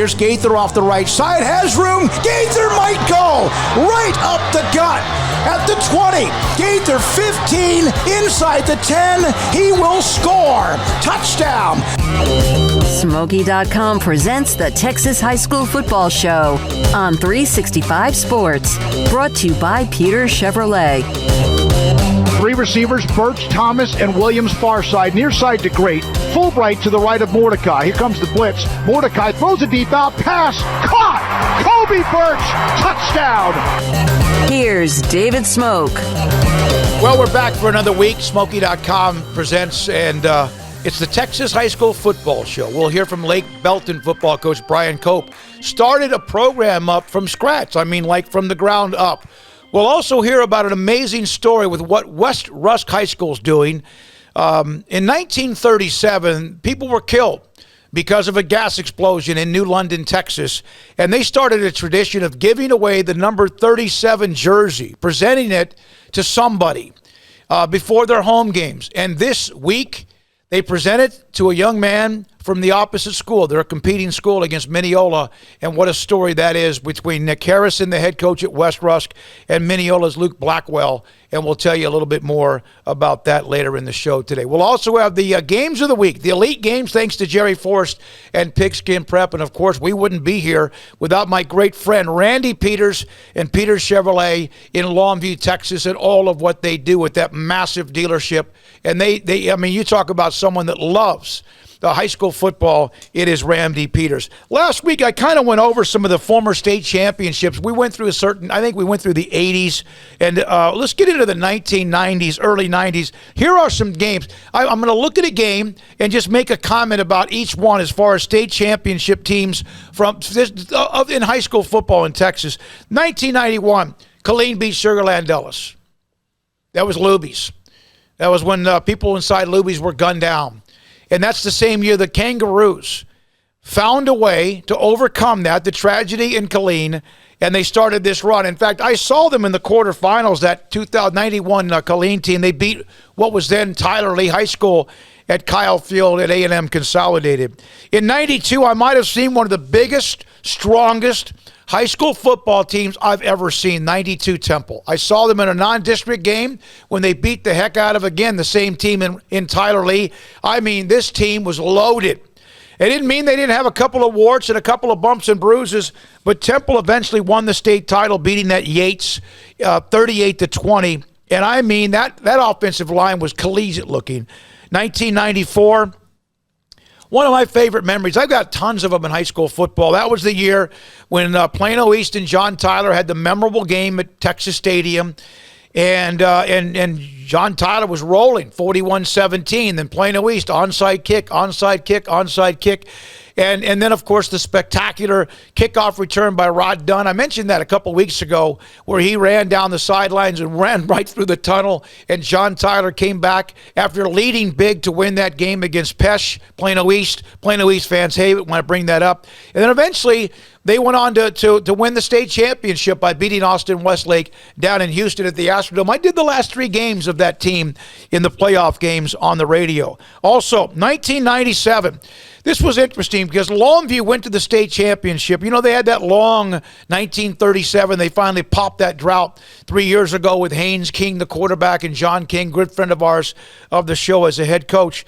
Here's Gaither off the right side. Has room. Gaither might go right up the gut. At the 20, Gaither 15, inside the 10, he will score. Touchdown. Smoky.com presents the Texas High School Football Show on 365 Sports. Brought to you by Peter Chevrolet. Three receivers, Birch, Thomas, and Williams far side. Near side to Great. Fulbright to the right of Mordecai. Here comes the blitz. Mordecai throws a deep out pass. Caught! Kobe Birch! Touchdown! Here's David Smoke. Well, we're back for another week. Smoky.com presents, and it's the Texas High School Football Show. We'll hear from Lake Belton football coach Brian Cope. Started a program up from scratch. I mean, like from the ground up. We'll also hear about an amazing story with what West Rusk High School is doing. In 1937, people were killed because of a gas explosion in New London, Texas. And they started a tradition of giving away the number 37 jersey, presenting it to somebody before their home games. And this week, they present it to a young man from the opposite school. They're a competing school against Mineola, and what a story that is between Nick Harrison, the head coach at West Rusk, and Mineola's Luke Blackwell, and we'll tell you a little bit more about that later in the show today. We'll also have the games of the week, the elite games, thanks to Jerry Forrest and Pigskin Prep, and of course, we wouldn't be here without my great friend Randy Peters and Peters Chevrolet in Longview, Texas, and all of what they do with that massive dealership. And I mean, you talk about someone that loves the high school football, it is Randy Peters. Last week, I kind of went over some of the former state championships. We went through I think we went through the 80s, and let's get into the 1990s, early 90s. Here are some games. I'm going to look at a game and just make a comment about each one as far as state championship teams in high school football in Texas. 1991, Killeen beat Sugarland Dulles. That was Luby's. That was when people inside Luby's were gunned down. And that's the same year the Kangaroos found a way to overcome the tragedy in Killeen, and they started this run. In fact, I saw them in the quarterfinals, that 2091 Killeen team. They beat what was then Tyler Lee High School at Kyle Field at A&M Consolidated. In 92, I might have seen one of the biggest, strongest high school football teams I've ever seen, 92 Temple. I saw them in a non-district game when they beat the heck out of, again, the same team in Tyler Lee. I mean, this team was loaded. It didn't mean they didn't have a couple of warts and a couple of bumps and bruises, but Temple eventually won the state title, beating that Yates 38-20. And I mean, that offensive line was collegiate looking. 1994, one of my favorite memories. I've got tons of them in high school football. That was the year when Plano East and John Tyler had the memorable game at Texas Stadium. And John Tyler was rolling 41-17. Then Plano East, onside kick. And then, of course, the spectacular kickoff return by Rod Dunn. I mentioned that a couple weeks ago, where he ran down the sidelines and ran right through the tunnel, and John Tyler came back after leading big to win that game against Pesh, Plano East. Plano East fans hate it when I bring that up. And then eventually they went on to win the state championship by beating Austin Westlake down in Houston at the Astrodome. I did the last 3 games of that team in the playoff games on the radio. Also, 1997. This was interesting because Longview went to the state championship. You know, they had that long 1937. They finally popped that drought 3 years ago with Haynes King, the quarterback, and John King, good friend of ours of the show, as a head coach.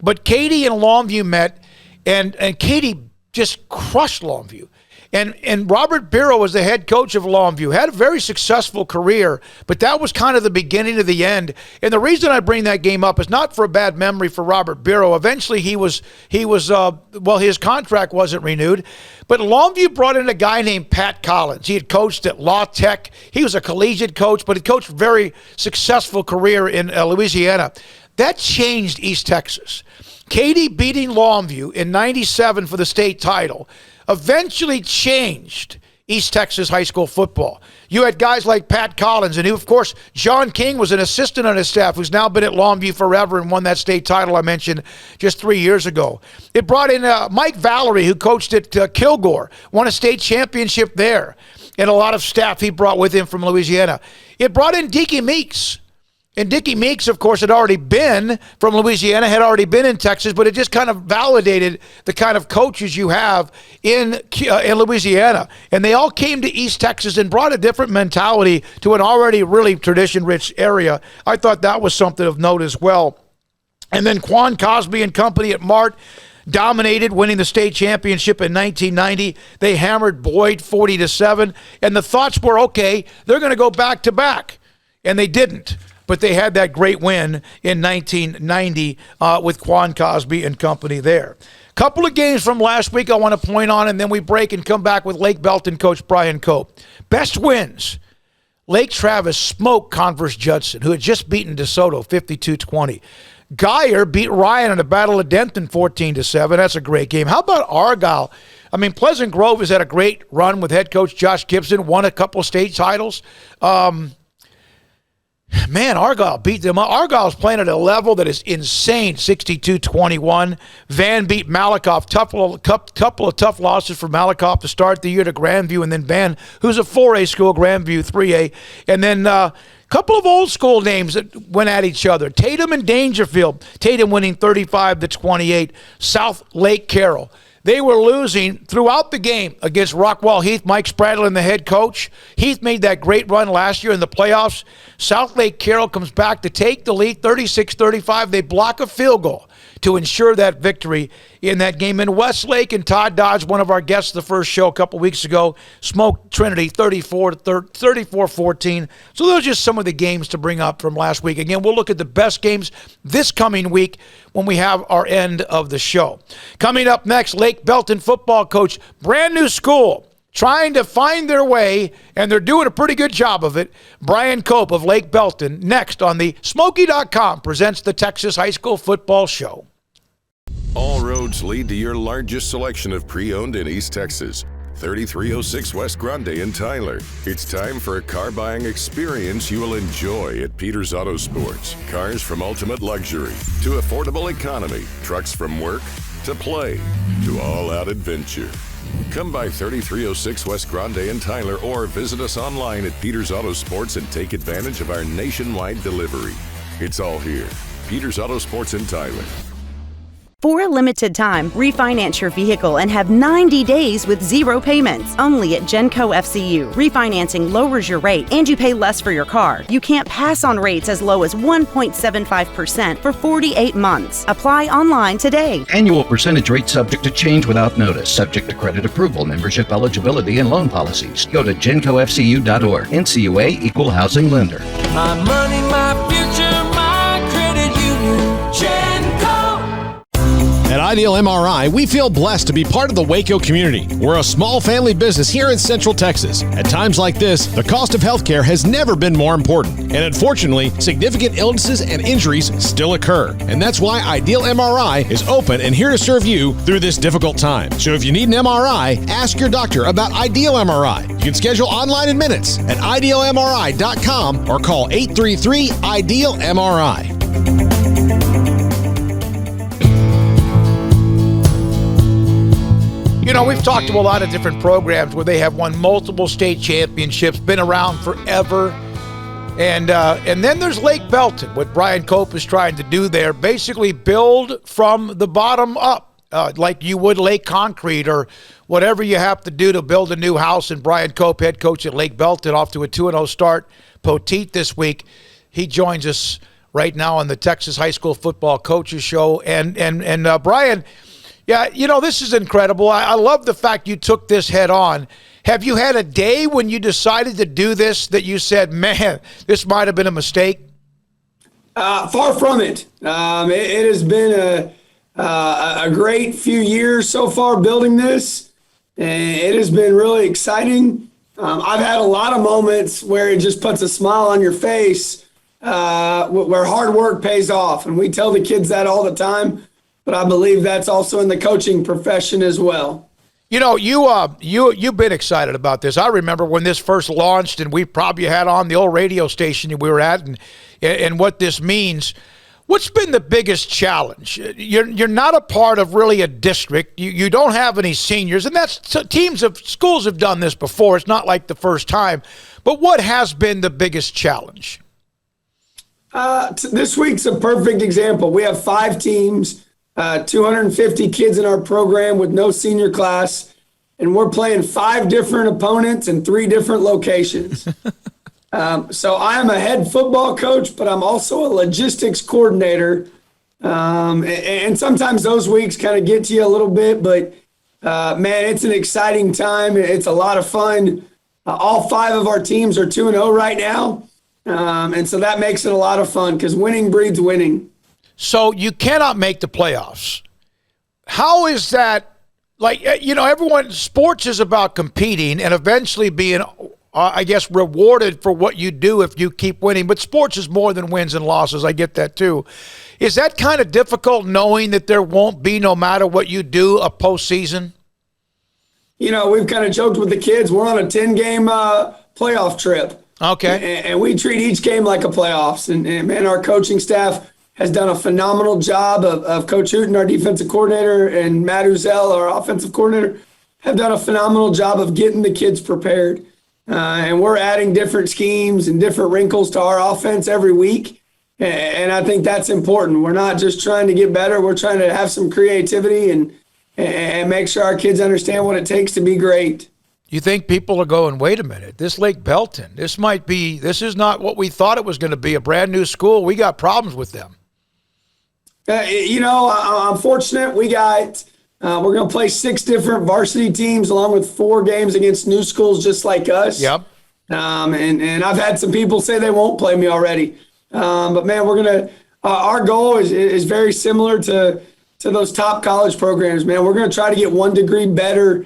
But Katy and Longview met, and Katy just crushed Longview. And Robert Biro was the head coach of Longview, had a very successful career, but that was kind of the beginning of the end. And the reason I bring that game up is not for a bad memory for Robert Biro. Eventually his contract wasn't renewed, but Longview brought in a guy named Pat Collins. He had coached at La Tech. He was a collegiate coach, but he coached a very successful career in Louisiana. That changed East Texas. Katy beating Longview in 97 for the state title eventually changed East Texas high school football. You had guys like Pat Collins, and of course, John King was an assistant on his staff who's now been at Longview forever and won that state title I mentioned just 3 years ago. It brought in Mike Valerie, who coached at Kilgore, won a state championship there, and a lot of staff he brought with him from Louisiana. It brought in Deaky Meeks. And Dickie Meeks, of course, had already been from Louisiana, had already been in Texas, but it just kind of validated the kind of coaches you have in Louisiana. And they all came to East Texas and brought a different mentality to an already really tradition-rich area. I thought that was something of note as well. And then Quan Cosby and company at Mart dominated, winning the state championship in 1990. They hammered Boyd 40-7. And the thoughts were, okay, they're going to go back-to-back. And they didn't. But they had that great win in 1990 with Quan Cosby and company there. Couple of games from last week I want to point on, and then we break and come back with Lake Belton coach Brian Cope. Best wins. Lake Travis smoked Converse Judson, who had just beaten DeSoto 52-20. Geyer beat Ryan in the Battle of Denton 14-7. That's a great game. How about Argyle? I mean, Pleasant Grove has had a great run with head coach Josh Gibson, won a couple of state titles. Man, Argyle beat them up. Argyle's playing at a level that is insane, 62-21. Van beat Malakoff. Couple of tough losses for Malakoff to start the year to Grandview, and then Van, who's a 4A school, Grandview 3A. And then couple of old school names that went at each other. Tatum and Dangerfield. Tatum winning 35-28. South Lake Carroll. They were losing throughout the game against Rockwell Heath. Mike Spradlin, the head coach. Heath made that great run last year in the playoffs. South Lake Carroll comes back to take the lead, 36-35. They block a field goal to ensure that victory in that game. And Westlake and Todd Dodge, one of our guests the first show a couple weeks ago, smoked Trinity 34-14. So those are just some of the games to bring up from last week. Again, we'll look at the best games this coming week when we have our end of the show. Coming up next, Lake Belton football coach, brand new school, trying to find their way, and they're doing a pretty good job of it. Brian Cope of Lake Belton, next on the Smoky.com presents the Texas High School Football Show. All roads lead to your largest selection of pre-owned in East Texas. 3306 West Grande in Tyler. It's time for a car buying experience you will enjoy at Peters Auto Sports. Cars from ultimate luxury to affordable economy. Trucks from work to play to all-out adventure. Come by 3306 West Grande in Tyler or visit us online at Peters Auto Sports and take advantage of our nationwide delivery. It's all here. Peters Auto Sports in Tyler. For a limited time, refinance your vehicle and have 90 days with zero payments. Only at Genco FCU. Refinancing lowers your rate and you pay less for your car. You can't pass on rates as low as 1.75% for 48 months. Apply online today. Annual percentage rate subject to change without notice. Subject to credit approval, membership eligibility, and loan policies. Go to GencoFCU.org. NCUA Equal Housing Lender. My money, my future, my credit union. Genco. At Ideal MRI, we feel blessed to be part of the Waco community. We're a small family business here in Central Texas. At times like this, the cost of healthcare has never been more important. And unfortunately, significant illnesses and injuries still occur. And that's why Ideal MRI is open and here to serve you through this difficult time. So if you need an MRI, ask your doctor about Ideal MRI. You can schedule online in minutes at idealmri.com or call 833-IDEAL-MRI. You know, we've talked to a lot of different programs where they have won multiple state championships, been around forever. And then there's Lake Belton, what Brian Cope is trying to do there, basically build from the bottom up, like you would Lake Concrete or whatever you have to do to build a new house. And Brian Cope, head coach at Lake Belton, off to a 2-0 start. Poteet this week. He joins us right now on the Texas High School Football Coaches Show. And Brian, yeah, you know, this is incredible. I love the fact you took this head on. Have you had a day when you decided to do this that you said, man, this might have been a mistake? Far from it. It has been a great few years so far building this, and it has been really exciting. I've had a lot of moments where it just puts a smile on your face, where hard work pays off, and we tell the kids that all the time. But I believe that's also in the coaching profession as well. You know, you've been excited about this. I remember when this first launched, and we probably had on the old radio station that we were at, and what this means. What's been the biggest challenge? You're not a part of really a district. You don't have any seniors, and that's schools have done this before. It's not like the first time. But what has been the biggest challenge? This week's a perfect example. We have 5 teams, 250 kids in our program with no senior class, and we're playing 5 different opponents in 3 different locations. So I am a head football coach, but I'm also a logistics coordinator. And sometimes those weeks kind of get to you a little bit, but man, it's an exciting time. It's a lot of fun. All 5 of our teams are 2-0 right now. And so that makes it a lot of fun because winning breeds winning. So you cannot make the playoffs. How is that? Like, everyone, sports is about competing and eventually being, I guess, rewarded for what you do if you keep winning. But sports is more than wins and losses. I get that too. Is that kind of difficult knowing that there won't be, no matter what you do, a postseason? We've kind of joked with the kids. We're on a 10-game playoff trip. Okay. And we treat each game like a playoffs. And man, our coaching staff has done a phenomenal job of Coach Hooten, our defensive coordinator, and Matt Uzel, our offensive coordinator, have done a phenomenal job of getting the kids prepared. And we're adding different schemes and different wrinkles to our offense every week. And I think that's important. We're not just trying to get better. We're trying to have some creativity and make sure our kids understand what it takes to be great. You think people are going, wait a minute, this Lake Belton, this is not what we thought it was going to be, a brand new school. We got problems with them. I'm fortunate. We're going to play 6 different varsity teams along with 4 games against new schools just like us. Yep. And I've had some people say they won't play me already. But man, our goal is very similar to those top college programs, man. We're going to try to get 1 degree better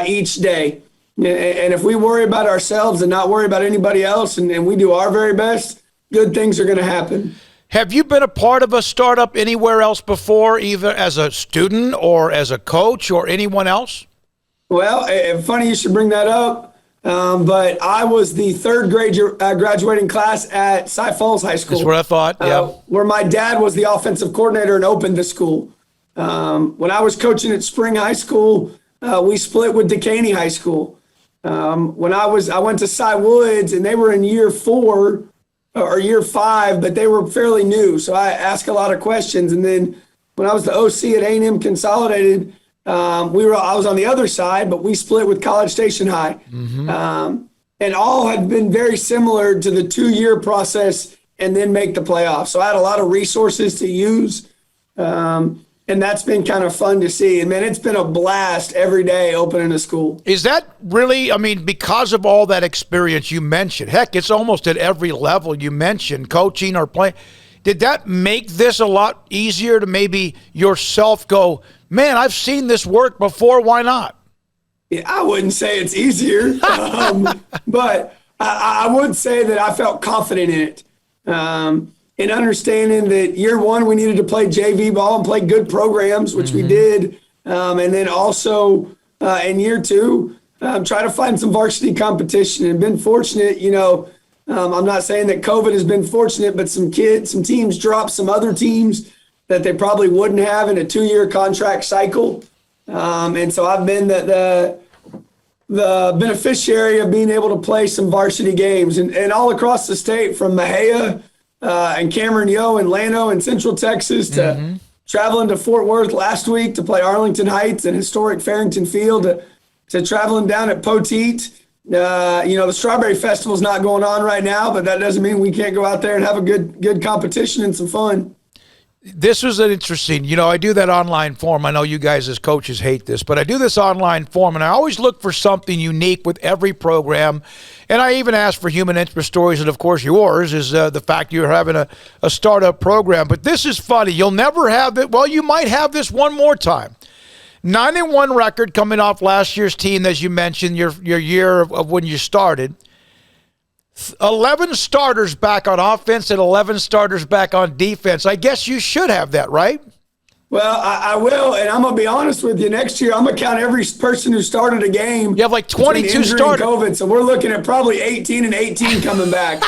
each day. And if we worry about ourselves and not worry about anybody else and we do our very best, good things are going to happen. Have you been a part of a startup anywhere else before, either as a student or as a coach or anyone else? Well, funny you should bring that up. But I was the 3rd grade graduating class at Cy Falls High School. That's what I thought, yeah. Where my dad was the offensive coordinator and opened the school. When I was coaching at Spring High School, we split with Decaney High School. When I went to Cy Woods, and they were in year 4 or year 5, but they were fairly new. So I asked a lot of questions. And then when I was the OC at A&M Consolidated, I was on the other side, but we split with College Station High. Mm-hmm. And all had been very similar to the 2-year process and then make the playoffs. So I had a lot of resources to use. And that's been kind of fun to see. And man, it's been a blast every day opening a school. Is that really, because of all that experience you mentioned, heck, it's almost at every level you mentioned, coaching or playing. Did that make this a lot easier to maybe yourself go, man, I've seen this work before, why not? Yeah, I wouldn't say it's easier, but I would say that I felt confident in it. In understanding that year 1, we needed to play JV ball and play good programs, which we did. And then also in year 2, try to find some varsity competition and been fortunate, I'm not saying that COVID has been fortunate, but some teams dropped some other teams that they probably wouldn't have in a 2-year contract cycle. And so I've been the beneficiary of being able to play some varsity games and all across the state, from Mahia and Cameron Yo and Llano in Central Texas to traveling to Fort Worth last week to play Arlington Heights and historic Farrington Field to traveling down at Poteet. The Strawberry Festival is not going on right now, but that doesn't mean we can't go out there and have a good competition and some fun. This was an interesting, I do that online form. I know you guys as coaches hate this, but I do this online form, and I always look for something unique with every program. And I even ask for human interest stories, and of course yours is the fact you're having a startup program. But this is funny. You'll never have it. Well, you might have this one more time. 9-1 record coming off last year's team, as you mentioned, your year of when you started. 11 starters back on offense and 11 starters back on defense. I guess you should have that, right? Well, I will, and I'm going to be honest with you. Next year, I'm going to count every person who started a game. You have like 22 starters. COVID, so we're looking at probably 18 and 18 coming back.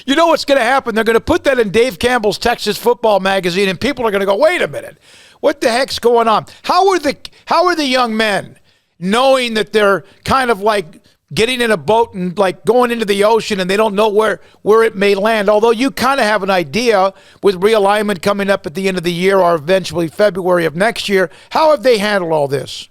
You know what's going to happen? They're going to put that in Dave Campbell's Texas Football Magazine, and people are going to go, wait a minute. What the heck's going on? How are the young men, knowing that they're kind of like getting in a boat and like going into the ocean and they don't know where it may land. Although you kind of have an idea with realignment coming up at the end of the year or eventually February of next year. How have they handled all this?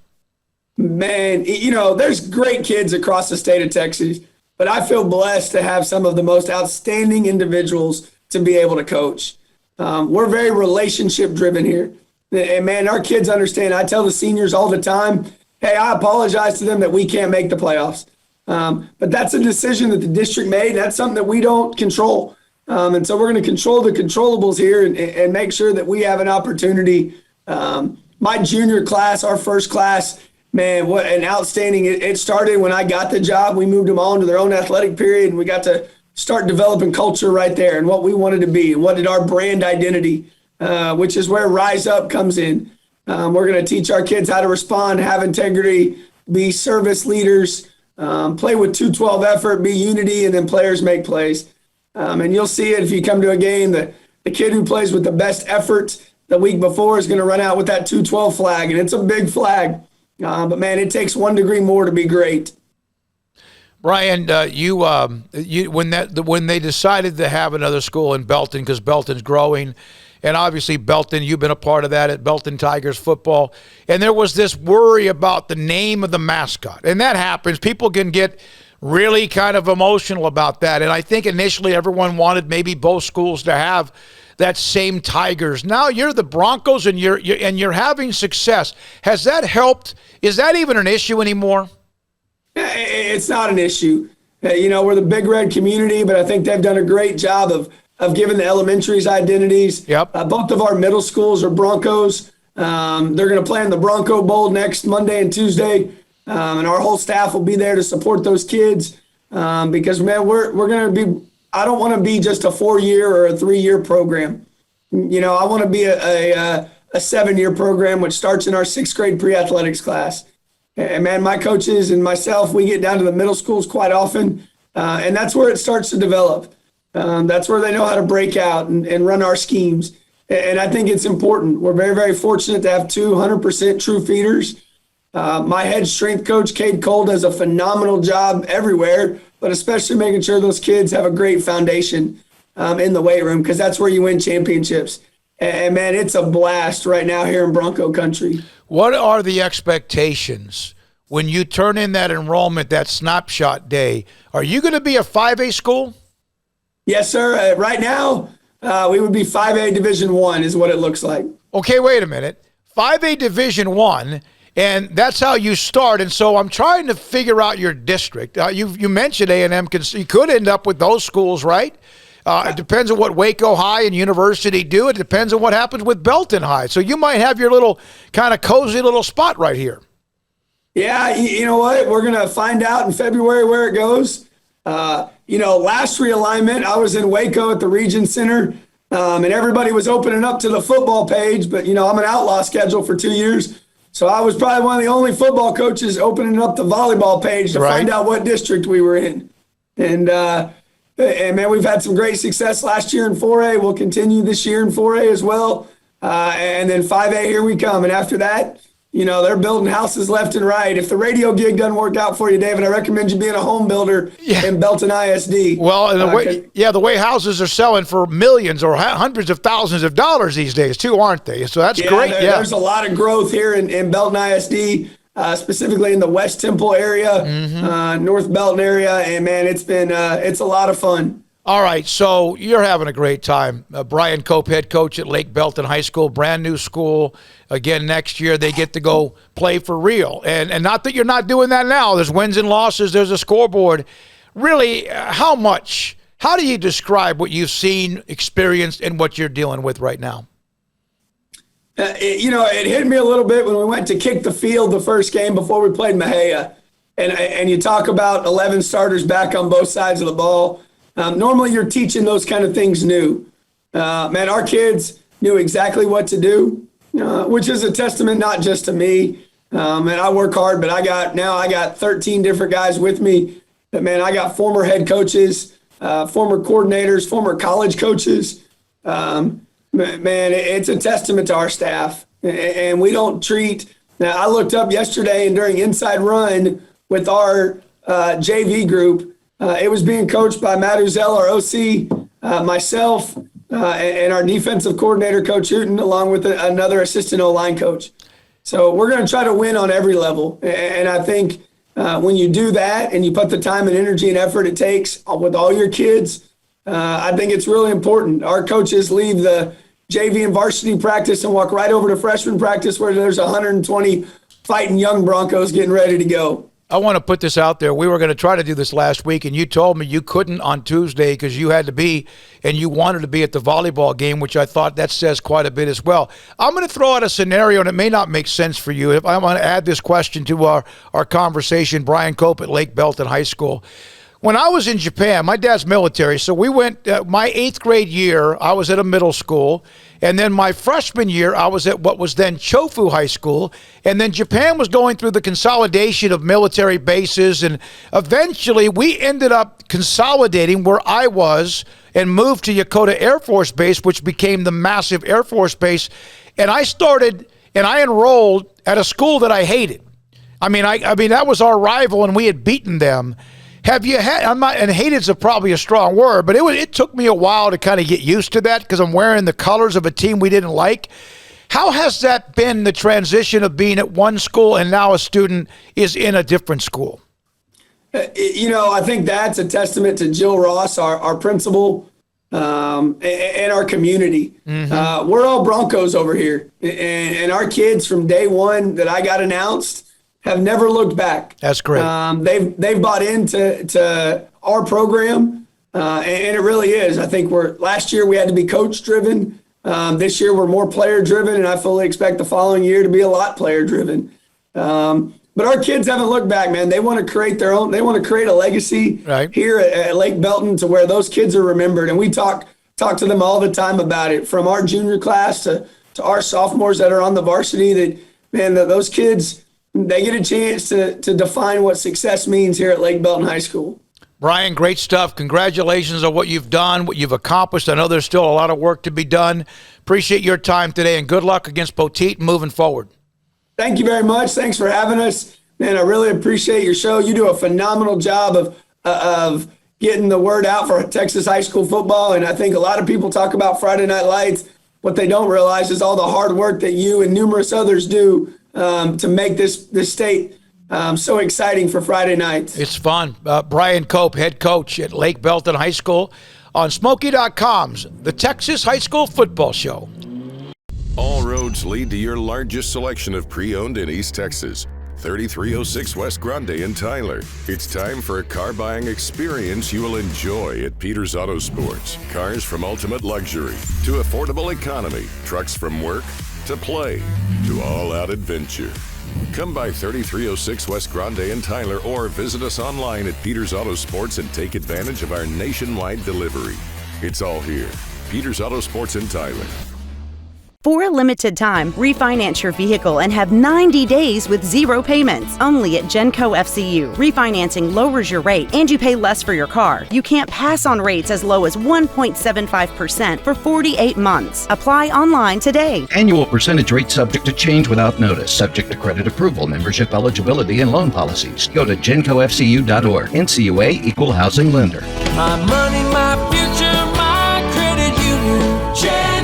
Man, there's great kids across the state of Texas, but I feel blessed to have some of the most outstanding individuals to be able to coach. We're very relationship driven here. And man, our kids understand. I tell the seniors all the time, hey, I apologize to them that we can't make the playoffs. But that's a decision that the district made. That's something that we don't control. And so we're going to control the controllables here and make sure that we have an opportunity. My junior class, our first class, man, what an outstanding. It started when I got the job. We moved them all into their own athletic period, and we got to start developing culture right there and what we wanted to be and what did our brand identity, which is where Rise Up comes in. We're going to teach our kids how to respond, have integrity, be service leaders, play with 212 effort, be unity, and then players make plays. And you'll see it if you come to a game. The kid who plays with the best effort the week before is going to run out with that 212 flag, and it's a big flag. But, man, it takes 1 degree more to be great. Brian, when they decided to have another school in Belton, because Belton's growing, and obviously Belton, you've been a part of that at Belton Tigers football, and there was this worry about the name of the mascot, and that happens. People can get really kind of emotional about that, and I think initially everyone wanted maybe both schools to have that same Tigers. Now you're the Broncos, and you're having success. Has that helped? Is that even an issue anymore? It's not an issue. We're the Big Red community, but I think they've done a great job of giving the elementaries identities. Yep. Both of our middle schools are Broncos. They're going to play in the Bronco Bowl next Monday and Tuesday, and our whole staff will be there to support those kids because, man, we're going to be. I don't want to be just a 4-year or a 3-year program. I want to be a 7-year program, which starts in our 6th grade pre-athletics class. And, man, my coaches and myself, we get down to the middle schools quite often, and that's where it starts to develop. That's where they know how to break out and run our schemes. And I think it's important. We're very, very fortunate to have 200% true feeders. My head strength coach, Cade Cole, does a phenomenal job everywhere, but especially making sure those kids have a great foundation in the weight room, because that's where you win championships. And, man, it's a blast right now here in Bronco country. What are the expectations when you turn in that enrollment, that snapshot day? Are you going to be a 5A school? Yes, sir. Right now, we would be 5A Division I is what it looks like. Okay, wait a minute. 5A Division I, and that's how you start. And so I'm trying to figure out your district. You mentioned A&M. You could end up with those schools, right? It depends on what Waco High and University do. It depends on what happens with Belton High. So you might have your little kind of cozy little spot right here. Yeah, you know what? We're going to find out in February where it goes. Last realignment, I was in Waco at the Region Center, and everybody was opening up to the football page. But, I'm an outlaw schedule for 2 years. So I was probably one of the only football coaches opening up the volleyball page to find out what district we were in. And man, we've had some great success last year in 4A. We'll continue this year in 4A as well. And then 5A, here we come. And after that, they're building houses left and right. If the radio gig doesn't work out for you, David, I recommend you being a home builder in Belton ISD. Well, the way houses are selling for millions or hundreds of thousands of dollars these days too, aren't they? So that's great. There's a lot of growth here in Belton ISD. Specifically in the West Temple area, North Belton area, and man, it's a lot of fun. All right, so you're having a great time. Brian Cope, head coach at Lake Belton High School, brand new school. Again, next year they get to go play for real. And not that you're not doing that now. There's wins and losses. There's a scoreboard. Really, how do you describe what you've seen, experienced, and what you're dealing with right now? It hit me a little bit when we went to kick the field the first game before we played Mahia. And you talk about 11 starters back on both sides of the ball. Normally you're teaching those kind of things new. Man, our kids knew exactly what to do, which is a testament not just to me. And I work hard, but I got 13 different guys with me. But man, I got former head coaches, former coordinators, former college coaches. Man, it's a testament to our staff, and we don't treat. Now, I looked up yesterday and during Inside Run with our JV group. It was being coached by Matt Uzel, our OC, myself, and our defensive coordinator, Coach Hooten, along with another assistant O-line coach. So we're going to try to win on every level. And I think when you do that and you put the time and energy and effort it takes with all your kids, I think it's really important. Our coaches leave the JV and varsity practice and walk right over to freshman practice where there's 120 fighting young Broncos getting ready to go. I want to put this out there. We were going to try to do this last week, and you told me you couldn't on Tuesday because you had to be, and you wanted to be at the volleyball game, which I thought that says quite a bit as well. I'm going to throw out a scenario, and it may not make sense for you. If I want to add this question to our conversation, Brian Cope at Lake Belton High School. When I was in Japan, my dad's military, so we went, my 8th grade year, I was at a middle school, and then my freshman year, I was at what was then Chofu High School, and then Japan was going through the consolidation of military bases, and eventually we ended up consolidating where I was and moved to Yokota Air Force Base, which became the massive Air Force Base, and I enrolled at a school that I hated. I mean, that was our rival, and we had beaten them. Have you had, and hated's probably a strong word, but it took me a while to kind of get used to that because I'm wearing the colors of a team we didn't like. How has that been, the transition of being at one school and now a student is in a different school? I think that's a testament to Jill Ross, our principal, and our community. Mm-hmm. We're all Broncos over here, and our kids from day one that I got announced have never looked back. That's great. They've bought into our program, and it really is. I think last year we had to be coach driven. This year we're more player driven, and I fully expect the following year to be a lot player driven. But our kids haven't looked back, man. They want to create their own. They want to create a legacy here at Lake Belton to where those kids are remembered. And we talk to them all the time about it, from our junior class to our sophomores that are on the varsity. That those kids, they get a chance to define what success means here at Lake Belton High School. Brian, great stuff. Congratulations on what you've done, what you've accomplished. I know there's still a lot of work to be done. Appreciate your time today, and good luck against Poteet moving forward. Thank you very much. Thanks for having us. Man, I really appreciate your show. You do a phenomenal job of getting the word out for Texas high school football, and I think a lot of people talk about Friday Night Lights. What they don't realize is all the hard work that you and numerous others do to make this state so exciting for Friday nights. It's fun. Brian Cope, head coach at Lake Belton High School, on Smoky.com's The Texas High School Football Show. All roads lead to your largest selection of pre-owned in East Texas. 3306 West Grande in Tyler. It's time for a car buying experience you will enjoy at Peters Auto Sports. Cars from ultimate luxury to affordable economy, trucks from work to play to all-out adventure. Come by 3306 West Grande in Tyler or visit us online at Peters Auto Sports and take advantage of our nationwide delivery. It's all here. Peters Auto Sports in Tyler. For a limited time, refinance your vehicle and have 90 days with zero payments. Only at Genco FCU. Refinancing lowers your rate and you pay less for your car. You can't pass on rates as low as 1.75% for 48 months. Apply online today. Annual percentage rate subject to change without notice. Subject to credit approval, membership eligibility, and loan policies. Go to GencoFCU.org. NCUA Equal Housing Lender. My money, my future, my credit union. Genco.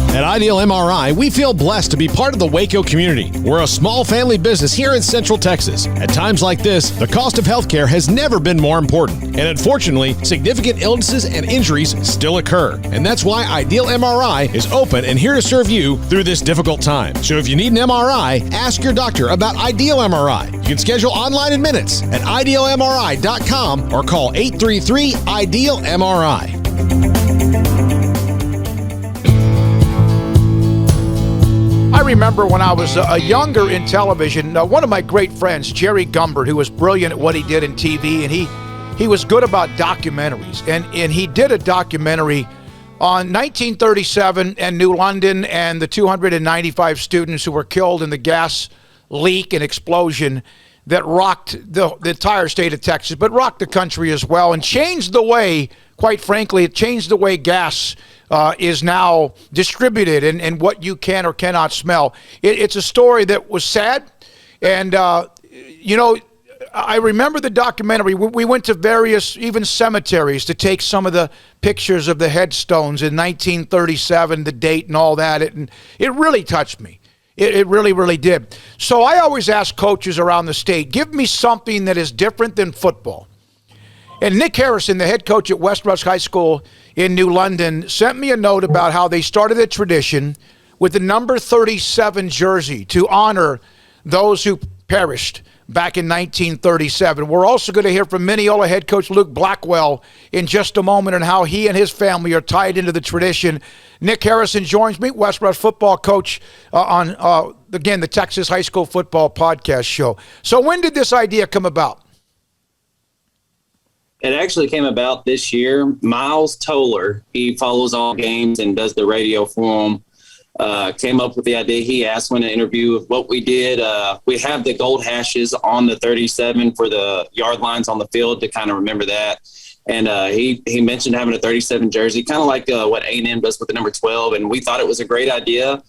At Ideal MRI, we feel blessed to be part of the Waco community. We're a small family business here in Central Texas. At times like this, the cost of healthcare has never been more important. And unfortunately, significant illnesses and injuries still occur. And that's why Ideal MRI is open and here to serve you through this difficult time. So if you need an MRI, ask your doctor about Ideal MRI. You can schedule online in minutes at idealmri.com or call 833-IDEAL-MRI. I remember when I was younger in television, one of my great friends, Jerry Gumbert, who was brilliant at what he did in TV, and he was good about documentaries. And he did a documentary on 1937 and New London and the 295 students who were killed in the gas leak and explosion that rocked the entire state of Texas, but rocked the country as well, and changed the way, quite frankly, it changed the way gas is now distributed and what you can or cannot smell. It's a story that was sad. And, I I remember the documentary. We went to various, even cemeteries, to take some of the pictures of the headstones in 1937, the date and all that. And it really touched me. It really, really did. So I always ask coaches around the state, give me something that is different than football. And Nick Harrison, the head coach at West Rusk High School in New London, sent me a note about how they started a tradition with the number 37 jersey to honor those who perished back in 1937. We're also going to hear from Mineola head coach Luke Blackwell in just a moment and how he and his family are tied into the tradition. Nick Harrison joins me, West Rusk football coach on, again, the Texas High School Football Podcast Show. So when did this idea come about? It actually came about this year. Miles Toller, he follows all games and does the radio for them, came up with the idea. He asked me in an interview of what we did. We have the gold hashes on the 37 for the yard lines on the field to kind of remember that. And he mentioned having a 37 jersey, kind of like what A&M does with the number 12. And we thought it was a great idea.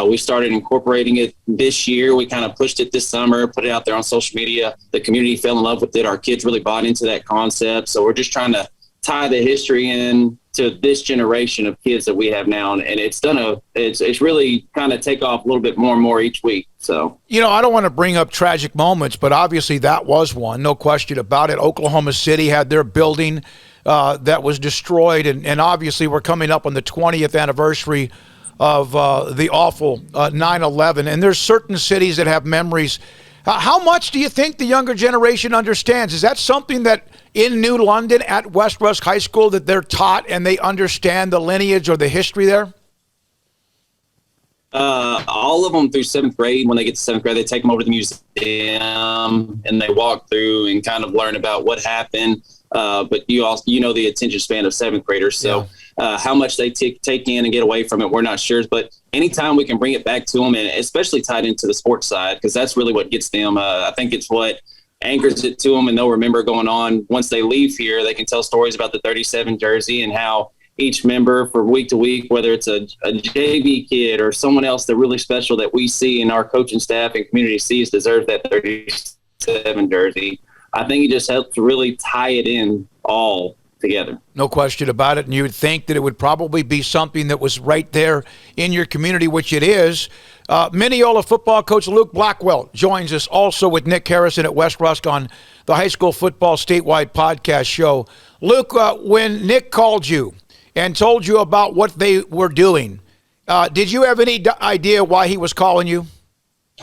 We started incorporating it this year. We kind of pushed it this summer, put it out there on social media. The community fell in love with it. Our kids really bought into that concept. So we're just trying to tie the history in to this generation of kids that we have now. And it's really kind of take off a little bit more and more each week. So, I don't want to bring up tragic moments, but obviously that was one, no question about it. Oklahoma City had their building that was destroyed. And obviously we're coming up on the 20th anniversary of the awful 9/11. And there's certain cities that have memories. How much do you think the younger generation understands? Is that something that in New London at West Rusk High School that they're taught and they understand the lineage or the history there? All of them through 7th grade. When they get to 7th grade, they take them over to the museum and they walk through and kind of learn about what happened. But you know the attention span of 7th graders. So how much they take in and get away from it, we're not sure. But anytime we can bring it back to them, and especially tied into the sports side, because that's really what gets them. I think it's what anchors it to them, and they'll remember going on. Once they leave here, they can tell stories about the 37 jersey and how each member for week to week, whether it's a JV kid or someone else that really special that we see in our coaching staff and community sees deserves that 37 jersey. I think it just helps really tie it in all together. No question about it. And you would think that it would probably be something that was right there in your community, which it is. Mineola football coach Luke Blackwell joins us also with Nick Harrison at West Rusk on the High School Football Statewide Podcast Show. Luke, when Nick called you and told you about what they were doing, did you have any idea why he was calling you?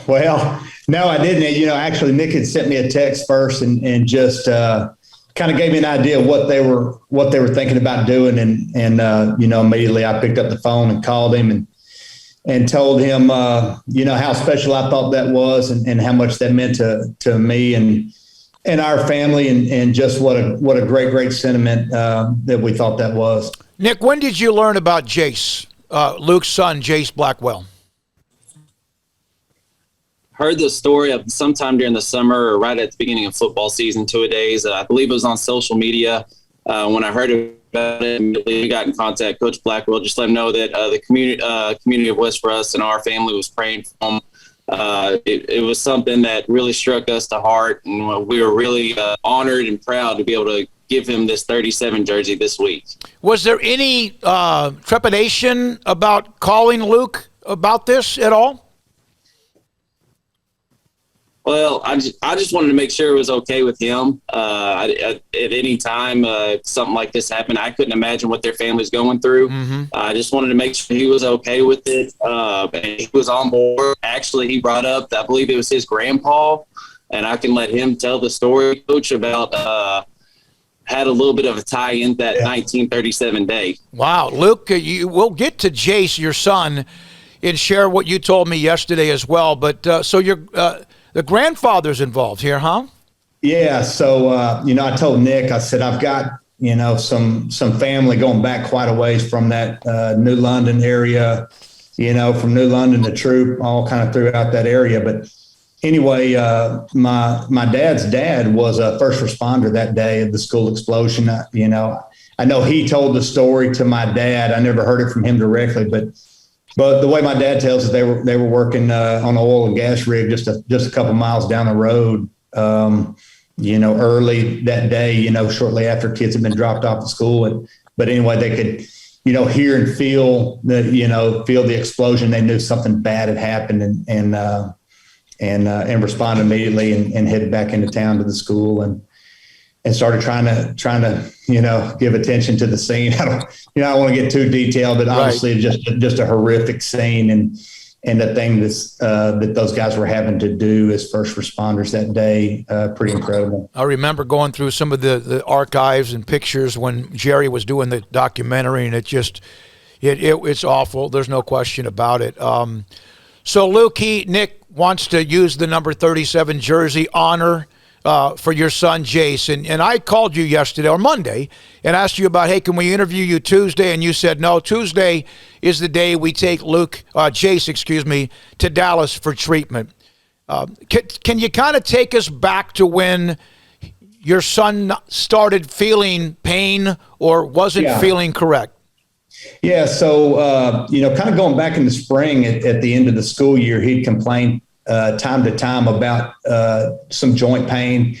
Well, no, I didn't. Actually, Nick had sent me a text first and just kind of gave me an idea of what they were thinking about doing. And immediately I picked up the phone and called him and told him, how special I thought that was and how much that meant to me and our family and just what a great sentiment that we thought that was. Nick, when did you learn about Jace, Luke's son, Jace Blackwell? Heard the story of sometime during the summer or right at the beginning of football season, 2-a-days. I believe it was on social media. When I heard about it, immediately got in contact with Coach Blackwell, just let him know that the community of West Rusk and our family was praying for him. It was something that really struck us to heart, and we were really honored and proud to be able to give him this 37 jersey this week. Was there any trepidation about calling Luke about this at all? Well, I just wanted to make sure it was okay with him. At any time something like this happened, I couldn't imagine what their family's going through. Mm-hmm. I just wanted to make sure he was okay with it. And he was on board. Actually, he brought up, I believe it was his grandpa, and I can let him tell the story, Coach, about had a little bit of a tie in that 1937 day. Wow. Luke, we'll get to Jace, your son, and share what you told me yesterday as well. But so you're the grandfather's involved here, huh? Yeah. So, I told Nick, I said, I've got, some family going back quite a ways from that New London area, from New London to Troop, all kind of throughout that area. But anyway, my dad's dad was a first responder that day of the school explosion. I know he told the story to my dad. I never heard it from him directly, but the way my dad tells it, they were working on an oil and gas rig just a couple miles down the road. early that day, shortly after kids had been dropped off at school. But anyway, they could, hear and feel the explosion. They knew something bad had happened and respond immediately and head back into town to the school and started trying to give attention to the scene. I don't want to get too detailed, but obviously just a horrific scene and the thing that those guys were having to do as first responders that day, pretty incredible. I remember going through some of the archives and pictures when Jerry was doing the documentary, and it's awful. There's no question about it. So Luke, Nick wants to use the number 37 jersey honor for your son, Jace. And I called you yesterday or Monday and asked you about, hey, can we interview you Tuesday? And you said, no, Tuesday is the day we take Jace, to Dallas for treatment. Can you kind of take us back to when your son started feeling pain or wasn't feeling correct? Yeah, so, kind of going back in the spring at the end of the school year, he'd complained time to time about some joint pain,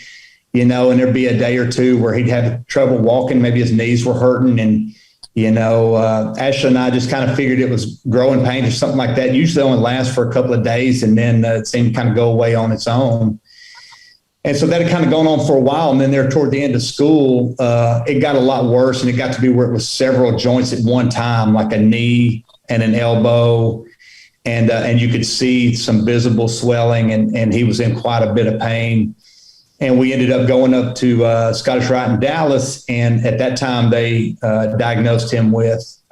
and there'd be a day or two where he'd have trouble walking. Maybe his knees were hurting. And, Ashley and I just kind of figured it was growing pain or something like that. Usually only lasts for a couple of days, and then it seemed to kind of go away on its own. And so that had kind of gone on for a while. And then there toward the end of school, it got a lot worse, and it got to be where it was several joints at one time, like a knee and an elbow. And you could see some visible swelling, and he was in quite a bit of pain. And we ended up going up to Scottish Rite in Dallas, and at that time they diagnosed him with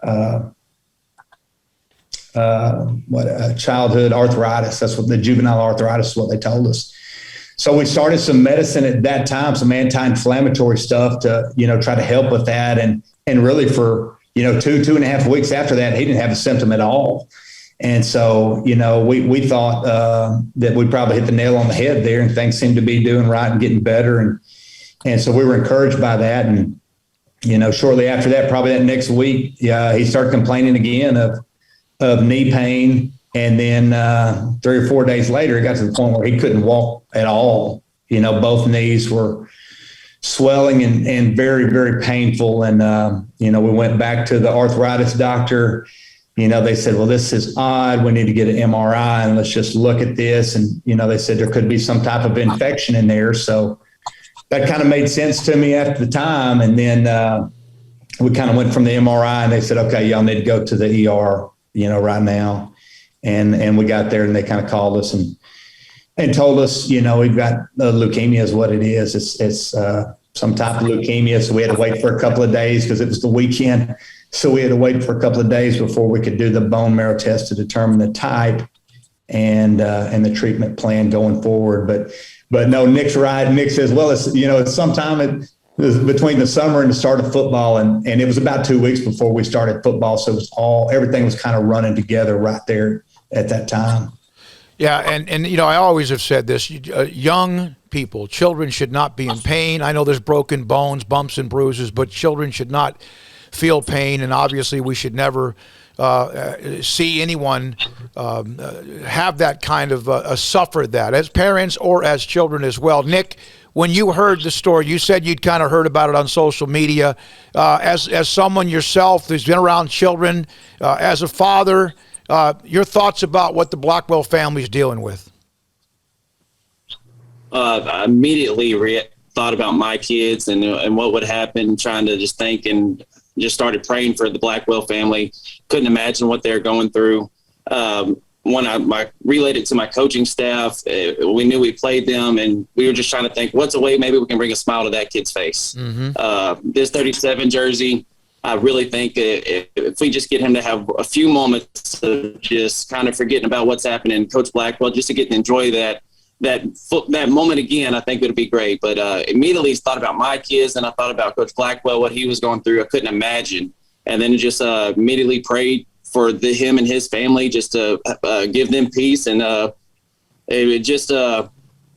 childhood arthritis. That's what the juvenile arthritis is what they told us. So we started some medicine at that time, some anti-inflammatory stuff to try to help with that, and really for 2.5 weeks after that, he didn't have a symptom at all. And so, we thought that we probably hit the nail on the head there, and things seemed to be doing right and getting better. And so we were encouraged by that. And, shortly after that, probably that next week, he started complaining again of knee pain. And then 3 or 4 days later, it got to the point where he couldn't walk at all. Both knees were swelling and very, very painful. And, we went back to the arthritis doctor. They said, well, this is odd. We need to get an MRI and let's just look at this. And, they said there could be some type of infection in there. So that kind of made sense to me after the time. And then we kind of went from the MRI, and they said, okay, y'all need to go to the ER, right now. And we got there, and they kind of called us and told us, we've got leukemia is what it is. It's some type of leukemia. So we had to wait for a couple of days because it was the weekend. So we had to wait for a couple of days before we could do the bone marrow test to determine the type and the treatment plan going forward. But no, Nick's right. Nick says, well, it's sometime between the summer and the start of football, and it was about 2 weeks before we started football. So it was everything was kind of running together right there at that time. Yeah, and I always have said this: young people, children should not be in pain. I know there's broken bones, bumps and bruises, but children should not feel pain, and obviously we should never see anyone have that kind of suffer that as parents or as children as well. Nick, when you heard the story, you said you'd kind of heard about it on social media. As someone yourself who's been around children, as a father, your thoughts about what the Blackwell family is dealing with? I immediately thought about my kids and what would happen, trying to just think, and just started praying for the Blackwell family. Couldn't imagine what they're going through. When I relayed it to my coaching staff, we knew we played them, and we were just trying to think, what's a way maybe we can bring a smile to that kid's face. Mm-hmm. This 37 jersey, I really think if we just get him to have a few moments of just kind of forgetting about what's happening, Coach Blackwell, just to get to enjoy that moment again, I think it would be great. But immediately thought about my kids, and I thought about Coach Blackwell, what he was going through. I couldn't imagine. And then just immediately prayed for him and his family, just to give them peace. And it just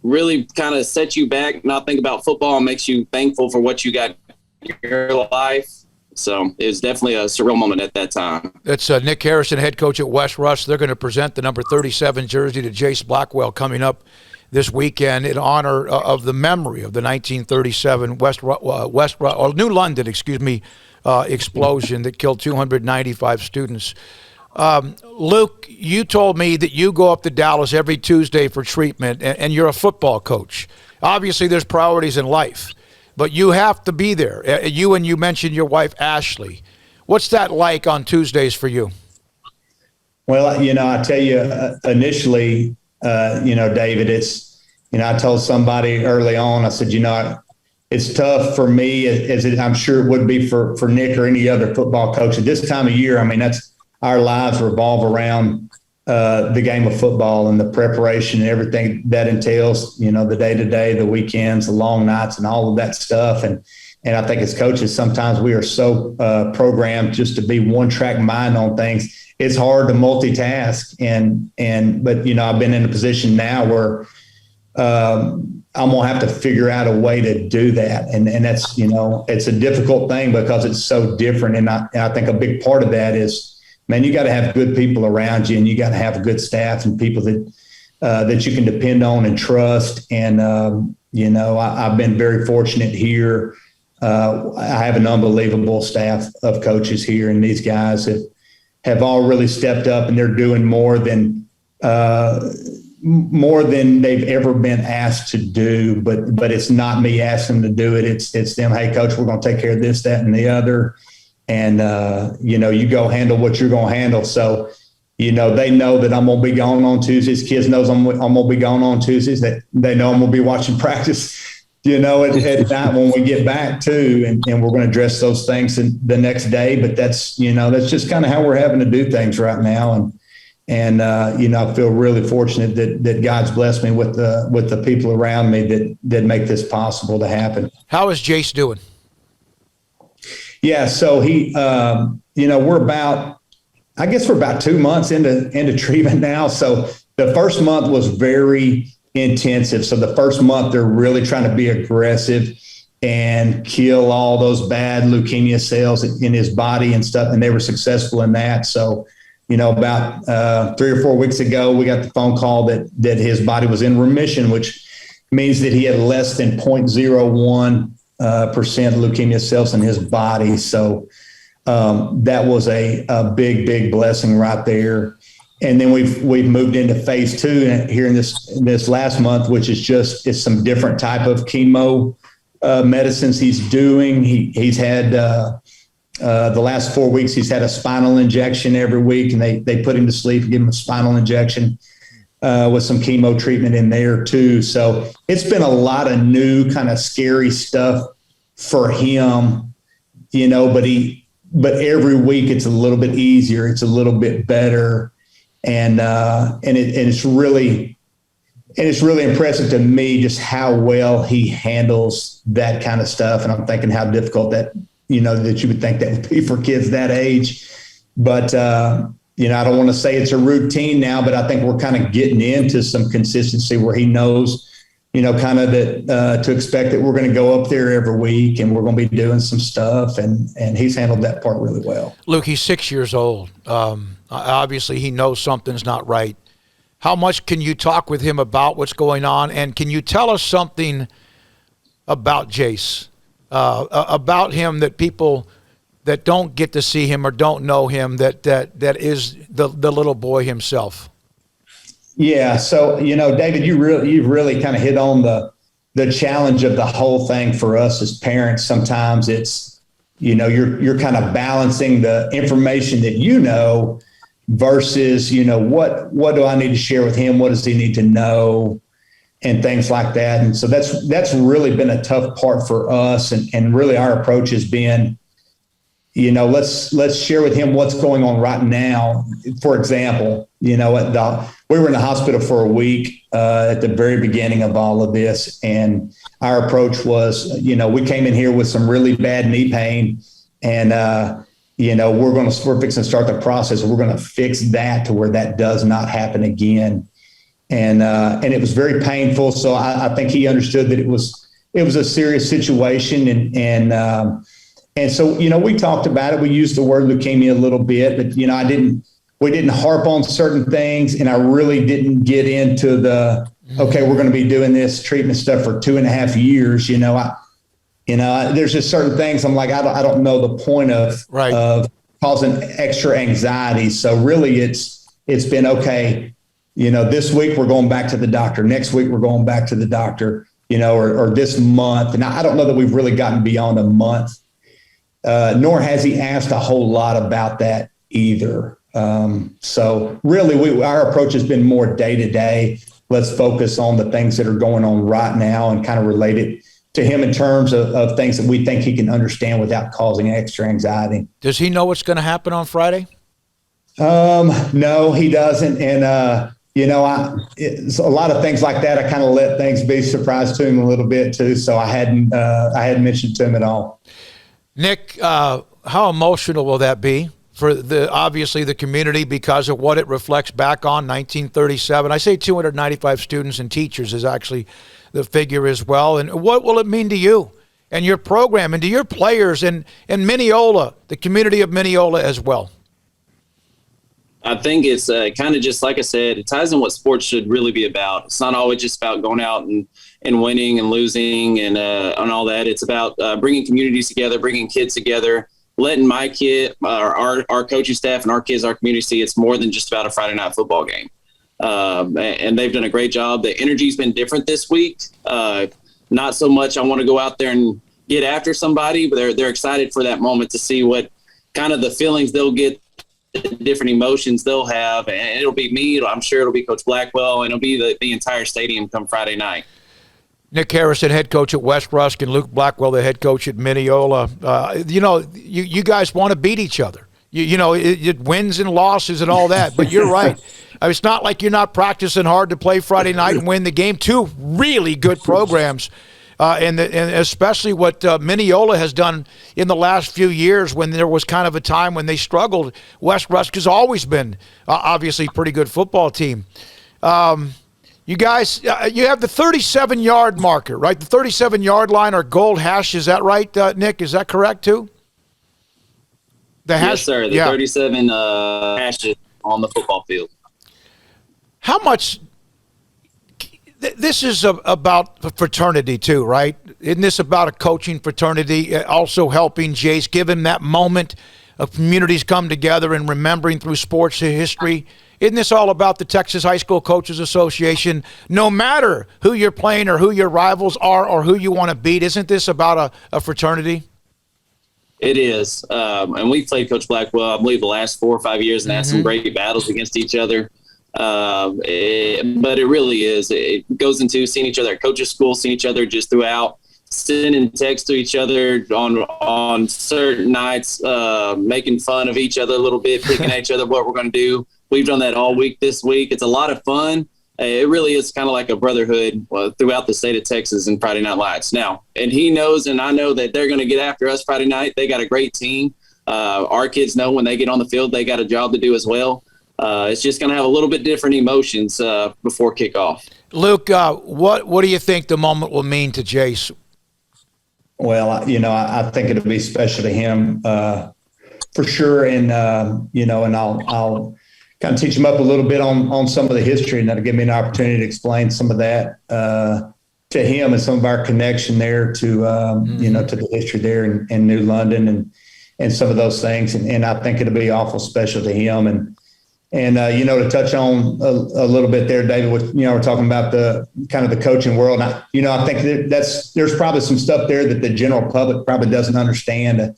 really kind of set you back, not think about football, and makes you thankful for what you got in your life. So it was definitely a surreal moment at that time. That's Nick Harrison, head coach at West Rush. They're going to present the number 37 jersey to Jace Blackwell coming up this weekend in honor of the memory of the 1937 New London, explosion that killed 295 students. Luke, you told me that you go up to Dallas every Tuesday for treatment, and you're a football coach. Obviously, there's priorities in life, but you have to be there. You mentioned your wife, Ashley. What's that like on Tuesdays for you? Well, I tell you, initially, David, it's, I told somebody early on, I said, it's tough for me, as I'm sure it would be for Nick or any other football coach at this time of year. I mean, that's our lives revolve around the game of football and the preparation and everything that entails, the day-to-day, the weekends, the long nights, and all of that stuff. And I think as coaches, sometimes we are so programmed just to be one-track mind on things. It's hard to multitask. But I've been in a position now where I'm going to have to figure out a way to do that. And that's, it's a difficult thing because it's so different. And I think a big part of that is, man, you got to have good people around you, and you got to have a good staff and people that you can depend on and trust. And, I've been very fortunate here. I have an unbelievable staff of coaches here, and these guys have all really stepped up, and they're doing more than they've ever been asked to do. But it's not me asking them to do it. It's them. Hey, coach, we're going to take care of this, that, and the other. And, you go handle what you're going to handle. So, they know that I'm going to be gone on Tuesdays. Kids knows I'm going to be gone on Tuesdays. That they know I'm going to be watching practice, at night when we get back too. And we're going to address those things the next day. But that's just kind of how we're having to do things right now. And I feel really fortunate that God's blessed me with the people around me that make this possible to happen. How is Jace doing? Yeah, so he, we're about 2 months into treatment now. So the first month was very intensive. So the first month they're really trying to be aggressive and kill all those bad leukemia cells in his body and stuff. And they were successful in that. So, about 3 or 4 weeks ago, we got the phone call that his body was in remission, which means that he had less than 0.01% leukemia cells in his body. So that was a big blessing right there. And then we've moved into phase 2 here in this last month, which is it's some different type of chemo medicines he's doing. He's had the last 4 weeks, he's had a spinal injection every week, and they put him to sleep and give him a spinal injection with some chemo treatment in there too. So it's been a lot of new kind of scary stuff for him, but every week it's a little bit easier. It's a little bit better. And it's really impressive to me just how well he handles that kind of stuff. And I'm thinking how difficult that you would think that would be for kids that age. But, I don't want to say it's a routine now, but I think we're kind of getting into some consistency where he knows, kind of that to expect that we're going to go up there every week and we're going to be doing some stuff. And he's handled that part really well. Luke, he's 6 years old. Obviously, he knows something's not right. How much can you talk with him about what's going on? And can you tell us something about Jace, about him that people that don't get to see him or don't know him, that is the little boy himself? Yeah. So, David, you've really kind of hit on the challenge of the whole thing for us as parents. Sometimes it's, you're kind of balancing the information that versus, what do I need to share with him? What does he need to know? And things like that. And so that's really been a tough part for us. And really our approach has been, let's share with him what's going on right now. For example, we were in the hospital for a week at the very beginning of all of this. And our approach was, we came in here with some really bad knee pain, and, we're fixing to start the process. We're going to fix that to where that does not happen again. And it was very painful. So I think he understood that it was a serious situation. And so, we talked about it. We used the word leukemia a little bit, but, we didn't harp on certain things, and I really didn't get into the okay, we're going to be doing this treatment stuff for 2.5 years. There's just certain things I'm like, I don't know the point of causing extra anxiety. So really it's been okay. This week we're going back to the doctor. Next week we're going back to the doctor, or this month. And I don't know that we've really gotten beyond a month, nor has he asked a whole lot about that either. So really our approach has been more day to day. Let's focus on the things that are going on right now and kind of relate it to him in terms of things that we think he can understand without causing extra anxiety. Does he know what's going to happen on Friday? No, he doesn't. And, it's a lot of things like that. I kind of let things be surprised to him a little bit too. So I hadn't mentioned to him at all. Nick, how emotional will that be for obviously the community because of what it reflects back on 1937? I say 295 students and teachers is actually the figure as well. And what will it mean to you and your program and to your players and Mineola, the community of Mineola as well? I think it's kind of just like I said, it ties in what sports should really be about. It's not always just about going out and winning and losing and all that. It's about bringing communities together, bringing kids together, letting my kid, our coaching staff and our kids, our community see it's more than just about a Friday night football game. And they've done a great job. The energy's been different this week. Not so much I want to go out there and get after somebody, but they're excited for that moment to see what kind of the feelings they'll get, different emotions they'll have. And it'll be me. I'm sure it'll be Coach Blackwell, and it'll be the entire stadium come Friday night. Nick Harrison, head coach at West Rusk, and Luke Blackwell, the head coach at Mineola. You guys want to beat each other. It wins and losses and all that, but you're right. It's not like you're not practicing hard to play Friday night and win the game. Two really good programs, and especially what Mineola has done in the last few years when there was kind of a time when they struggled. West Rusk has always been obviously a pretty good football team. You guys, you have the 37-yard marker, right? The 37-yard line or gold hash, is that right, Nick? Is that correct, too? The hash, yes, sir. The 37 hashes on the football field. How much – this is about fraternity, too, right? Isn't this about a coaching fraternity, also helping Jace, giving that moment of communities come together and remembering through sports history? Isn't this all about the Texas High School Coaches Association? No matter who you're playing or who your rivals are or who you want to beat, isn't this about a fraternity? It is. And we've played Coach Blackwell, I believe, the last 4 or 5 years and had some great battles against each other. But it really is. It goes into seeing each other at coaches' school, seeing each other just throughout, sending texts to each other on certain nights, making fun of each other a little bit, picking at each other what we're going to do. We've done that all week this week. It's a lot of fun. It really is kind of like a brotherhood throughout the state of Texas and Friday Night Lights. Now, and he knows and I know that they're going to get after us Friday night. They got a great team. Our kids know when they get on the field, they got a job to do as well. It's just going to have a little bit different emotions before kickoff. Luke, what do you think the moment will mean to Jace? Well, I think it'll be special to him for sure. And, and I'll kind of teach him up a little bit on some of the history, and that'll give me an opportunity to explain some of that to him and some of our connection there to, to the history there in New London and some of those things. And I think it'll be awful special to him. And to touch on a little bit there, David, we're talking about the kind of the coaching world. And I think there's probably some stuff there that the general public probably doesn't understand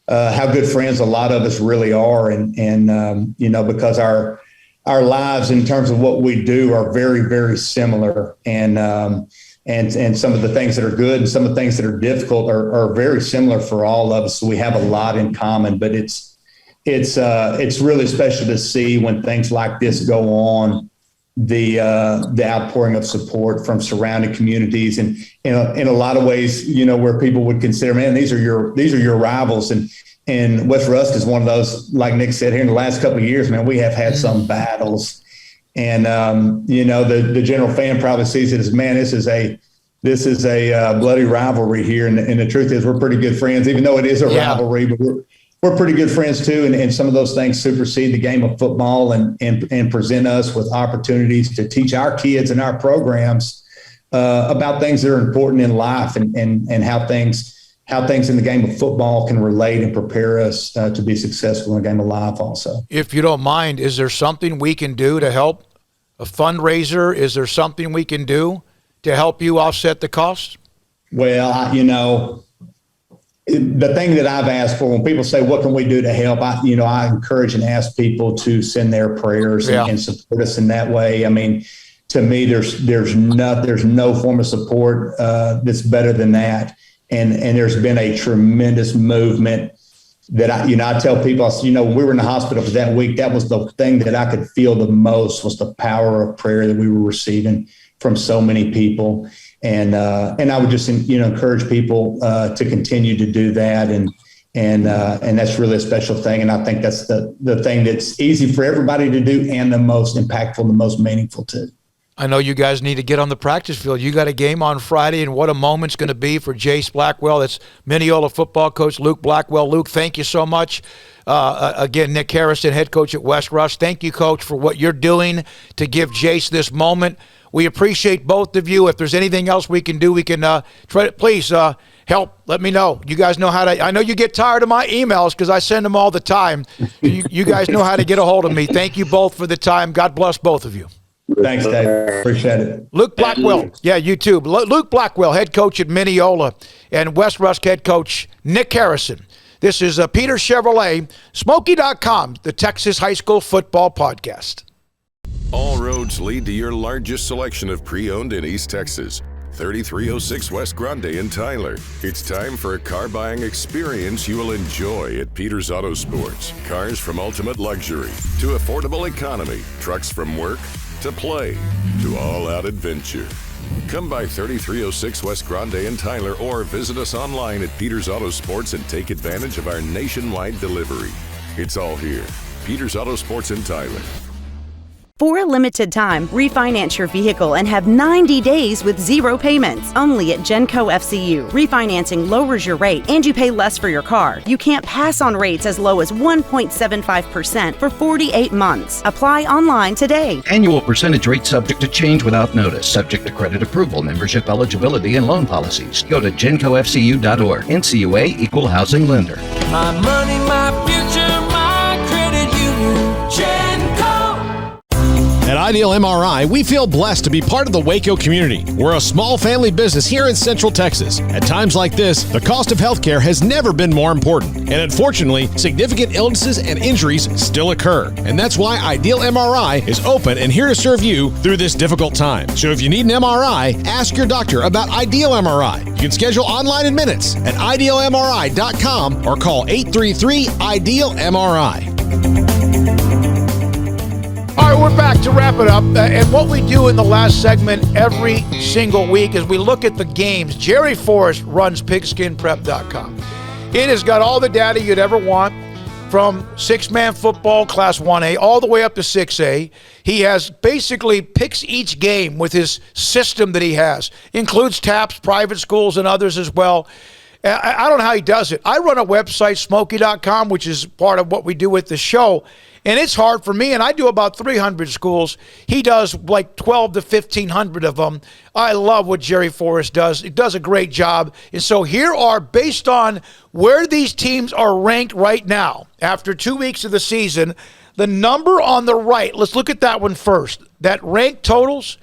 how good friends a lot of us really are. And because our lives in terms of what we do are very, very similar. And some of the things that are good and some of the things that are difficult are very similar for all of us. So we have a lot in common, but it's really special to see when things like this go on, the outpouring of support from surrounding communities, and in a lot of ways, where people would consider, man, these are your rivals, and West Rusk is one of those. Like Nick said, here in the last couple of years, man, we have had some battles, and the general fan probably sees it as, man, this is a bloody rivalry here, and the truth is we're pretty good friends, even though it is a rivalry, but we're pretty good friends too. And some of those things supersede the game of football and present us with opportunities to teach our kids and our programs about things that are important in life and how things in the game of football can relate and prepare us to be successful in the game of life also. If you don't mind, is there something we can do to help? A fundraiser? Is there something we can do to help you offset the cost? Well, the thing that I've asked for, when people say, what can we do to help? I encourage and ask people to send their prayers and support us in that way. I mean, to me, there's no form of support that's better than that. And there's been a tremendous movement that I tell people, when we were in the hospital for that week, that was the thing that I could feel the most, was the power of prayer that we were receiving from so many people. And I would just, encourage people to continue to do that. And that's really a special thing. And I think that's the thing that's easy for everybody to do and the most impactful, the most meaningful too. I know you guys need to get on the practice field. You got a game on Friday, and what a moment's going to be for Jace Blackwell. That's Mineola football coach Luke Blackwell. Luke, thank you so much. Again, Nick Harrison, head coach at West Rush. Thank you, Coach, for what you're doing to give Jace this moment. We appreciate both of you. If there's anything else we can do, we can try to, please help. Let me know. You guys know how to. I know you get tired of my emails because I send them all the time. You guys know how to get a hold of me. Thank you both for the time. God bless both of you. Thanks, Dave. Appreciate it. Luke Blackwell. Yeah, you too. Luke Blackwell, head coach at Mineola, and West Rush head coach Nick Harrison. This is Peter Chevrolet, Smoky.com, the Texas High School Football Podcast. All roads lead to your largest selection of pre-owned in East Texas. 3306 West Grande in Tyler. It's time for a car buying experience you will enjoy at Peter's Auto Sports. Cars from ultimate luxury to affordable economy, trucks from work to play to all-out adventure. Come by 3306 West Grande in Tyler or visit us online at Peter's Auto Sports and take advantage of our nationwide delivery. It's all here. Peter's Auto Sports in Tyler. For a limited time, refinance your vehicle and have 90 days with zero payments. Only at Genco FCU. Refinancing lowers your rate and you pay less for your car. You can't pass on rates as low as 1.75% for 48 months. Apply online today. Annual percentage rate subject to change without notice. Subject to credit approval, membership eligibility, and loan policies. Go to GencoFCU.org. NCUA Equal Housing Lender. My money, my future, my credit union. Genco. At Ideal MRI, we feel blessed to be part of the Waco community. We're a small family business here in Central Texas. At times like this, the cost of healthcare has never been more important. And unfortunately, significant illnesses and injuries still occur. And that's why Ideal MRI is open and here to serve you through this difficult time. So if you need an MRI, ask your doctor about Ideal MRI. You can schedule online in minutes at idealmri.com or call 833-IDEAL-MRI. All right, we're back to wrap it up. And what we do in the last segment every single week is we look at the games. Jerry Forrest runs pigskinprep.com. It has got all the data you'd ever want, from six-man football, Class 1A, all the way up to 6A. He has basically picks each game with his system that he has. Includes TAPS, private schools, and others as well. I don't know how he does it. I run a website, Smoky.com, which is part of what we do with the show. And it's hard for me, and I do about 300 schools. He does like 12 to 1,500 of them. I love what Jerry Forrest does. He does a great job. And so here are, based on where these teams are ranked right now, after 2 weeks of the season, the number on the right, let's look at that one first. That ranked totals,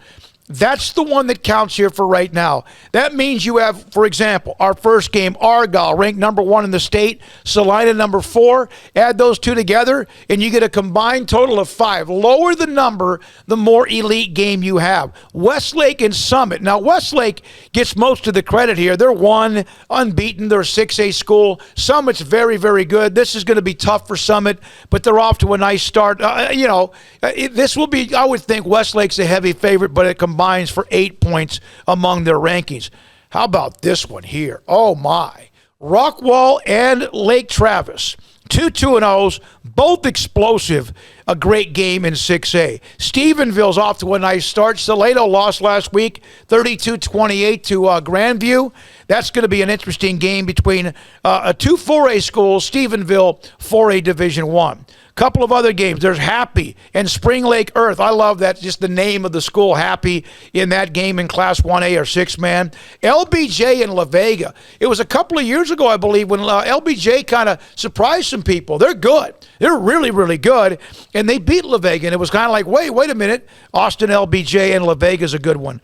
that's the one that counts here for right now. That means you have, for example, our first game, Argyle, ranked number 1 in the state, Celina number 4. Add those two together, and you get a combined total of 5. Lower the number, the more elite game you have. Westlake and Summit. Now, Westlake gets most of the credit here. They're 1 unbeaten. They're a 6A school. Summit's very, very good. This is going to be tough for Summit, but they're off to a nice start. This will be, I would think Westlake's a heavy favorite, but it combines for 8 points among their rankings. How about this one here? Oh, my. Rockwall and Lake Travis. Two 2-0s, both explosive. A great game in 6A. Stephenville's off to a nice start. Celina lost last week, 32-28 to Grandview. That's going to be an interesting game between two 4A schools, Stephenville, 4A Division 1. Couple of other games. There's Happy and Spring Lake Earth. I love that, just the name of the school, Happy, in that game in Class 1A or 6-man. LBJ and La Vega. It was a couple of years ago, I believe, when LBJ kind of surprised some people. They're good. They're really, really good. And they beat La Vega, and it was kind of like, wait a minute. Austin LBJ and La Vega's a good one.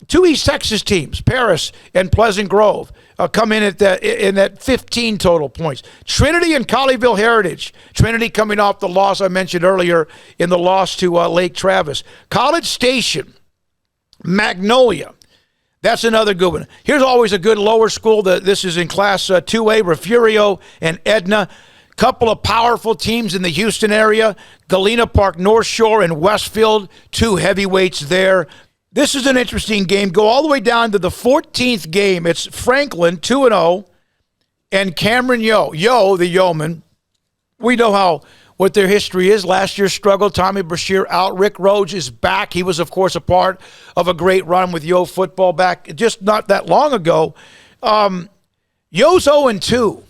Two East Texas teams, Paris and Pleasant Grove, come in at 15 total points. Trinity and Colleyville Heritage. Trinity coming off the loss I mentioned earlier in the loss to Lake Travis. College Station, Magnolia. That's another good one. Here's always a good lower school. This is in Class 2A, Refugio and Edna. Couple of powerful teams in the Houston area. Galena Park, North Shore, and Westfield. Two heavyweights there. This is an interesting game. Go all the way down to the 14th game. It's Franklin, 2-0, and Cameron Yo, the Yeoman. We know what their history is. Last year's struggle, Tommy Brashear out. Rick Rhodes is back. He was, of course, a part of a great run with Yo football back just not that long ago. Yo's 0-2.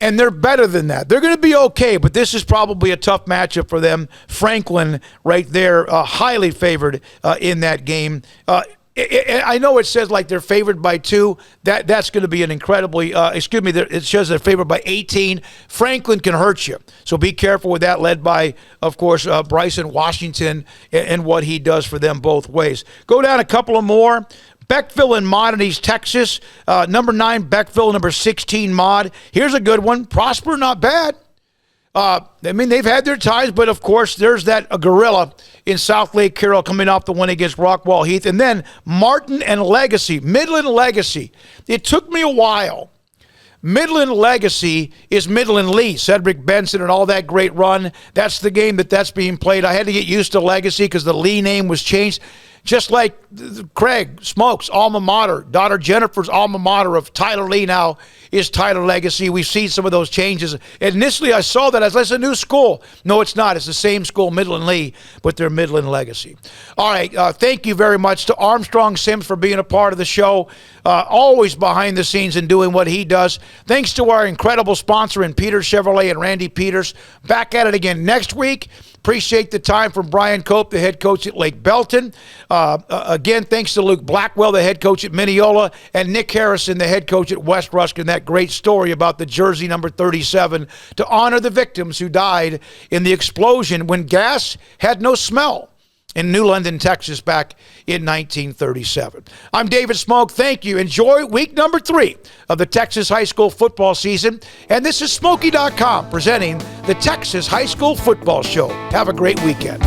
And they're better than that. They're going to be okay, but this is probably a tough matchup for them. Franklin right there, highly favored in that game. I know it says like they're favored by 2. That's going to be an incredibly, it says they're favored by 18. Franklin can hurt you. So be careful with that, led by, of course, Bryson Washington and what he does for them both ways. Go down a couple of more. Beckville and Mod in East Texas. Number 9, Beckville. Number 16, Mod. Here's a good one. Prosper, not bad. They've had their ties, but, of course, there's that gorilla in South Lake Carroll coming off the win against Rockwall Heath. And then Martin and Legacy, Midland Legacy. It took me a while. Midland Legacy is Midland Lee, Cedric Benson and all that great run. That's the game that's being played. I had to get used to Legacy because the Lee name was changed. Just like Craig Smokes' alma mater, daughter Jennifer's alma mater of Tyler Lee now is Tyler Legacy. We've seen some of those changes. And initially, I saw that as it's a new school. No, it's not. It's the same school, Midland Lee, but they're Midland Legacy. All right. Thank you very much to Armstrong Sims for being a part of the show. Always behind the scenes and doing what he does. Thanks to our incredible sponsor in Peters Chevrolet and Randy Peters. Back at it again next week. Appreciate the time from Brian Cope, the head coach at Lake Belton. Again, thanks to Luke Blackwell, the head coach at Mineola, and Nick Harrison, the head coach at West Ruskin. That great story about the jersey number 37 to honor the victims who died in the explosion when gas had no smell in New London, Texas, back in 1937. I'm David Smoke. Thank you. Enjoy week number 3 of the Texas high school football season. And this is Smokey.com presenting the Texas High School Football Show. Have a great weekend.